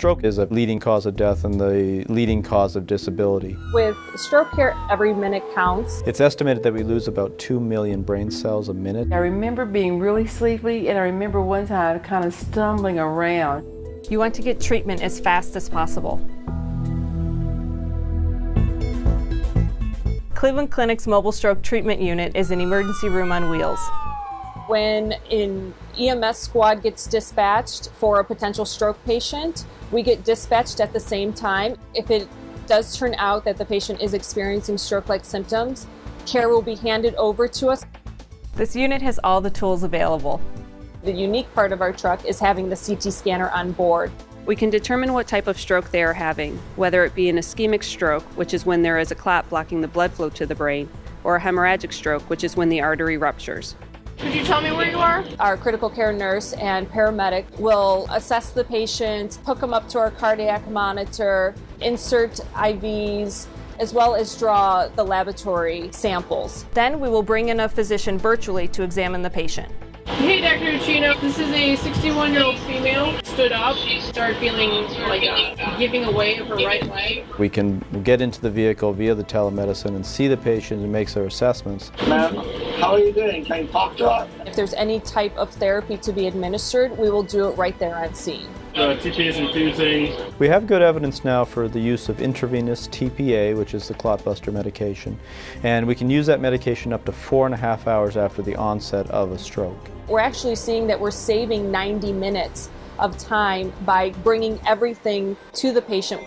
Stroke is a leading cause of death and the leading cause of disability. With stroke care, every minute counts. It's estimated that we lose about 2 million brain cells a minute. I remember being really sleepy, and I remember one time kind of stumbling around. You want to get treatment as fast as possible. Cleveland Clinic's mobile stroke treatment unit is an emergency room on wheels. When an EMS squad gets dispatched for a potential stroke patient, we get dispatched at the same time. If it does turn out that the patient is experiencing stroke-like symptoms, care will be handed over to us. This unit has all the tools available. The unique part of our truck is having the CT scanner on board. We can determine what type of stroke they are having, whether it be an ischemic stroke, which is when there is a clot blocking the blood flow to the brain, or a hemorrhagic stroke, which is when the artery ruptures. Could you tell me where you are? Our critical care nurse and paramedic will assess the patient, hook them up to our cardiac monitor, insert IVs, as well as draw the laboratory samples. Then we will bring in a physician virtually to examine the patient. Hey, Dr. Uchino, this is a 61-year-old female. Stood up, started feeling like a giving away of her right leg. We can get into the vehicle via the telemedicine and see the patient and make their assessments. Ma'am, how are you doing? Can you talk to us? If there's any type of therapy to be administered, we will do it right there on scene. The TPA is infusing. We have good evidence now for the use of intravenous TPA, which is the clot buster medication, and we can use that medication up to 4.5 hours after the onset of a stroke. We're actually seeing that we're saving 90 minutes of time by bringing everything to the patient.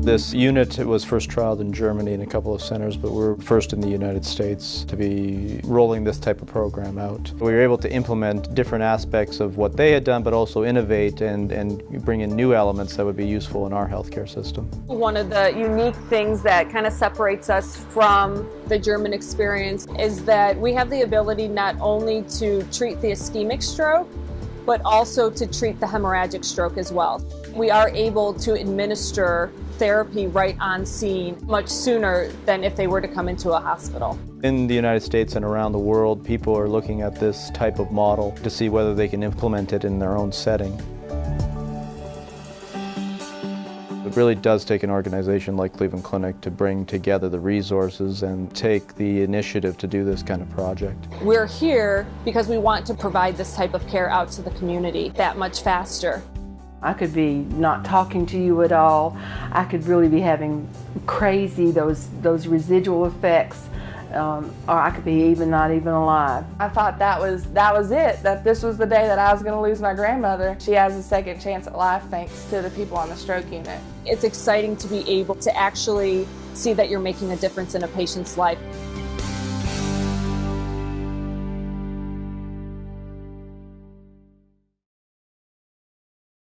This unit was first trialed in Germany in a couple of centers, but we're first in the United States to be rolling this type of program out. We were able to implement different aspects of what they had done, but also innovate and bring in new elements that would be useful in our healthcare system. One of the unique things that kind of separates us from the German experience is that we have the ability not only to treat the ischemic stroke, but also to treat the hemorrhagic stroke as well. We are able to administer therapy right on scene much sooner than if they were to come into a hospital. In the United States and around the world, people are looking at this type of model to see whether they can implement it in their own setting. It really does take an organization like Cleveland Clinic to bring together the resources and take the initiative to do this kind of project. We're here because we want to provide this type of care out to the community that much faster. I could be not talking to you at all. I could really be having crazy, those residual effects, or I could be not even alive. I thought that was it, that this was the day that I was going to lose my grandmother. She has a second chance at life thanks to the people on the stroke unit. It's exciting to be able to actually see that you're making a difference in a patient's life.